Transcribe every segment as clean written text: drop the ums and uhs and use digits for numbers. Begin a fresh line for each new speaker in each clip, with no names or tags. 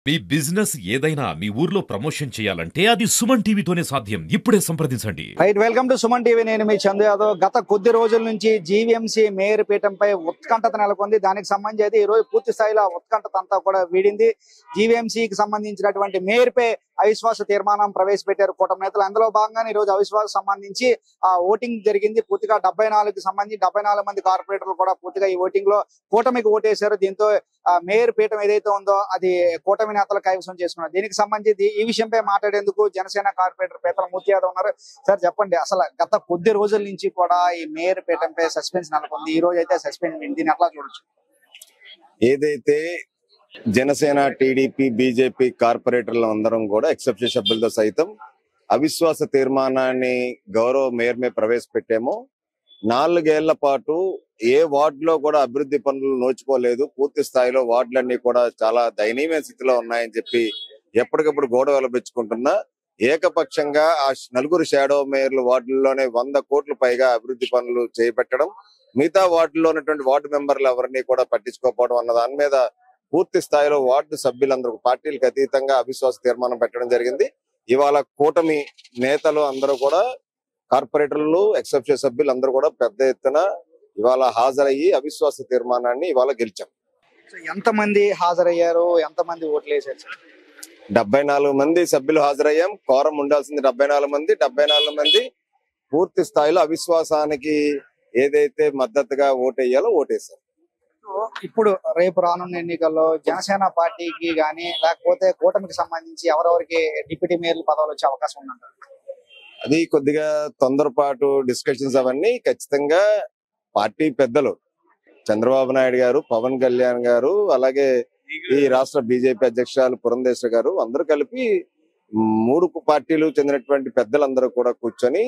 మీ business ఏదైనా మీ ఊర్లో promotion చేయాలంటే అది సుమన్ టీవీతోనే సాధ్యం. ఇప్పుడే సంప్రదించండి.
Right, welcome to Suman TV. నేను మీ చందు యాదవ్. గత కొద్ది రోజుల నుంచి జీవీఎంసీ మేయర్ పీఠంపై ఉత్కంఠత నెలకొంది. దానికి సంబంధించి అయితే ఈ రోజు పూర్తి స్థాయిలో ఉత్కంఠత అంతా కూడా వీడింది. జీవీఎంసీకి సంబంధించినటువంటి మేయర్ పై అవిశ్వాస తీర్మానం ప్రవేశపెట్టారు కూటమి నేతలు. అందులో భాగంగానే ఈ రోజు అవిశ్వాసం సంబంధించి ఓటింగ్ జరిగింది. పూర్తిగా 74కి సంబంధించి 74 మంది కార్పొరేటర్లు కూడా పూర్తిగా ఈ ఓటింగ్ లో కూటమికి ఓటేశారు. దీంతో మేయర్ పీఠం ఏదైతే ఉందో అది కూటమి నేతలు కైవసం చేసుకున్నారు. దీనికి సంబంధించి ఈ విషయంపై మాట్లాడేందుకు జనసేన కార్పొరేటర్ పీతల మూర్తి యాదవ్ ఉన్నారు. సార్ చెప్పండి, అసలు గత కొద్ది రోజుల నుంచి కూడా ఈ మేయర్ పీఠంపై సస్పెన్స్ నెలకొంది. ఈ రోజు అయితే సస్పెండ్ దీన్ని ఎట్లా చూడొచ్చు?
ఏదైతే జనసేన, టీడీపీ, బీజేపీ కార్పొరేటర్లు అందరం కూడా ఎక్సెప్షన్ సభ్యులతో సైతం అవిశ్వాస తీర్మానాన్ని గౌరవ మేయర్ మీద ప్రవేశపెట్టామో 4 ఏళ్ల పాటు ఏ వార్డులో కూడా అభివృద్ధి పనులు నోచుకోలేదు. పూర్తి స్థాయిలో వార్డులన్నీ కూడా చాలా దయనీయమైన స్థితిలో ఉన్నాయని చెప్పి ఎప్పటికప్పుడు గోడ వెలబెచ్చుకుంటున్నా ఏకపక్షంగా ఆ 4 షాడో మేయర్లు వార్డుల్లోనే 100 కోట్ల పైగా అభివృద్ధి పనులు చేపట్టడం, మిగతా వార్డుల్లో ఉన్నటువంటి వార్డు మెంబర్లు ఎవరిని కూడా పట్టించుకోకపోవడం అన్న దాని మీద పూర్తి స్థాయిలో వార్డు సభ్యులందరూ పార్టీలకు అతీతంగా అవిశ్వాస తీర్మానం పెట్టడం జరిగింది. ఇవాళ కూటమి నేతలు అందరూ కూడా కార్పొరేటర్లు, ఎక్సెప్షన్ సభ్యులు అందరూ కూడా పెద్ద ఎత్తున ఇవాళ హాజరయ్యి అవిశ్వాస తీర్మానాన్ని ఇవాళ గెలిచాం.
ఎంతమంది హాజరయ్యారు? ఎంతమంది ఓట్లు వేశారు సార్?
74 మంది సభ్యులు హాజరయ్యాం. కోరం ఉండాల్సింది 74 మంది. 74 మంది పూర్తి స్థాయిలో అవిశ్వాసానికి ఏదైతే మద్దతుగా ఓటేయాలో ఓటేశారు.
ఇప్పుడు రేపు రానున్న ఎన్నికల్లో జనసేన పార్టీకి గానీ లేకపోతే కూటమికి సంబంధించి ఎవరెవరికి డిప్యూటీ మేయర్ల పదవులు వచ్చే అవకాశం ఉందంటారు?
అది కొద్దిగా తొందరపాటు డిస్కషన్స్ అవన్నీ ఖచ్చితంగా పార్టీ పెద్దలు చంద్రబాబు నాయుడు గారు, పవన్ కళ్యాణ్ గారు, అలాగే ఈ రాష్ట్ర బీజేపీ అధ్యక్షురాలు పురంధేశ్వరి గారు అందరూ కలిపి 3 పార్టీలు చెందినటువంటి పెద్దలందరూ కూడా కూర్చొని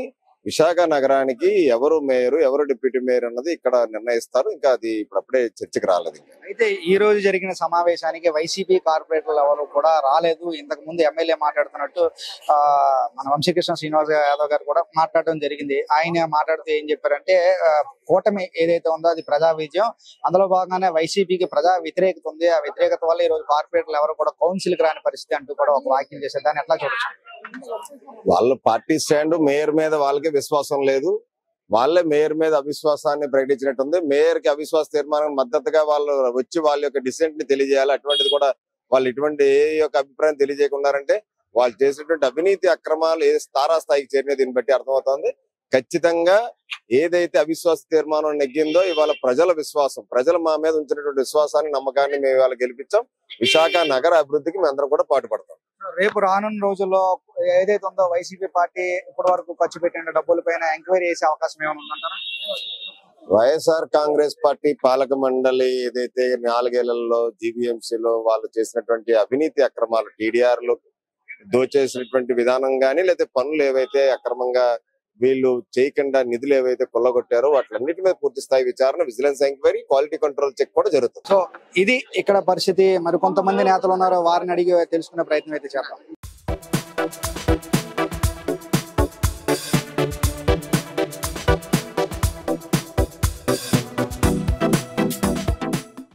విశాఖ నగరానికి ఎవరు మేయరు, ఎవరు డిప్యూటీ మేయర్ అన్నది ఇక్కడ నిర్ణయిస్తారు. ఇంకా అది ఇప్పుడప్పుడే చర్చకు రాలేదు.
అయితే ఈ రోజు జరిగిన సమావేశానికి వైసీపీ కార్పొరేటర్లు ఎవరు కూడా రాలేదు. ఇంతకు ముందు ఎమ్మెల్యే మాట్లాడుతున్నట్టు మన వంశీకృష్ణ శ్రీనివాస్ యాదవ్ గారు కూడా మాట్లాడడం జరిగింది. ఆయన మాట్లాడుతూ ఏం చెప్పారంటే కూటమి ఏదైతే ఉందో అది ప్రజా విజయం, అందులో భాగంగానే వైసీపీకి ప్రజా వ్యతిరేకత ఉంది. ఆ వ్యతిరేకత వల్ల ఈ రోజు కార్పొరేటర్లు ఎవరు కూడా కౌన్సిల్ కి రాని పరిస్థితి అంటూ కూడా ఒక వ్యాఖ్యలు చేశారు. దాన్ని ఎట్లా చూడొచ్చు?
వాళ్ళ పార్టీ స్టాండ్ మేయర్ మీద వాళ్ళకే విశ్వాసం లేదు. వాళ్ళే మేయర్ మీద అవిశ్వాసాన్ని ప్రకటించినట్టుంది. మేయర్ కి అవిశ్వాస తీర్మానం మద్దతుగా వాళ్ళు వచ్చి వాళ్ళ యొక్క డిసెంట్ ని తెలియజేయాలి. అటువంటిది కూడా వాళ్ళు ఇటువంటి ఏ యొక్క అభిప్రాయం తెలియజేయకున్నారంటే వాళ్ళు చేసినటువంటి అవినీతి అక్రమాలు ఏ తారాస్థాయికి చేరిన దీన్ని బట్టి అర్థమవుతోంది. ఖచ్చితంగా ఏదైతే అవిశ్వాస తీర్మానం నెగ్గిందో ఇవాళ ప్రజల విశ్వాసం, ప్రజలు మా మీద ఉంచినటువంటి విశ్వాసాన్ని, నమ్మకాన్ని మేము ఇవాళ గెలిపించాం. విశాఖ నగర అభివృద్ధికి మేము అందరం కూడా పాటుపడతాం.
రేపు రానున్న రోజుల్లో ఏదైతే ఉందో వైసీపీ పార్టీ ఇప్పటి వరకు ఖర్చు పెట్టిన డబ్బుల పైన ఎంక్వైరీ చేసే అవకాశం ఏమైనా ఉందంటారా?
వైఎస్ఆర్ కాంగ్రెస్ పార్టీ పాలక మండలి ఏదైతే 4 ఏళ్లలో జీవీఎంసీలో వాళ్ళు చేసినటువంటి అవినీతి అక్రమాలు, టీడీఆర్లు దోచేసినటువంటి విధానం గానీ, లేకపోతే పనులు ఏవైతే అక్రమంగా వీళ్ళు చేయకుండా నిధులు ఏవైతే కొల్లగొట్టారో వాటిలన్నిటి మీద పూర్తి స్థాయి విచారణ, vigilance enquiry, quality control check కూడా జరుగుతుంది.
సో ఇది ఇక్కడ పరిస్థితి. మరి కొంతమంది నేతలు ఉన్నారు, వారిని అడిగి తెలుసుకునే ప్రయత్నం అయితే చేద్దాం.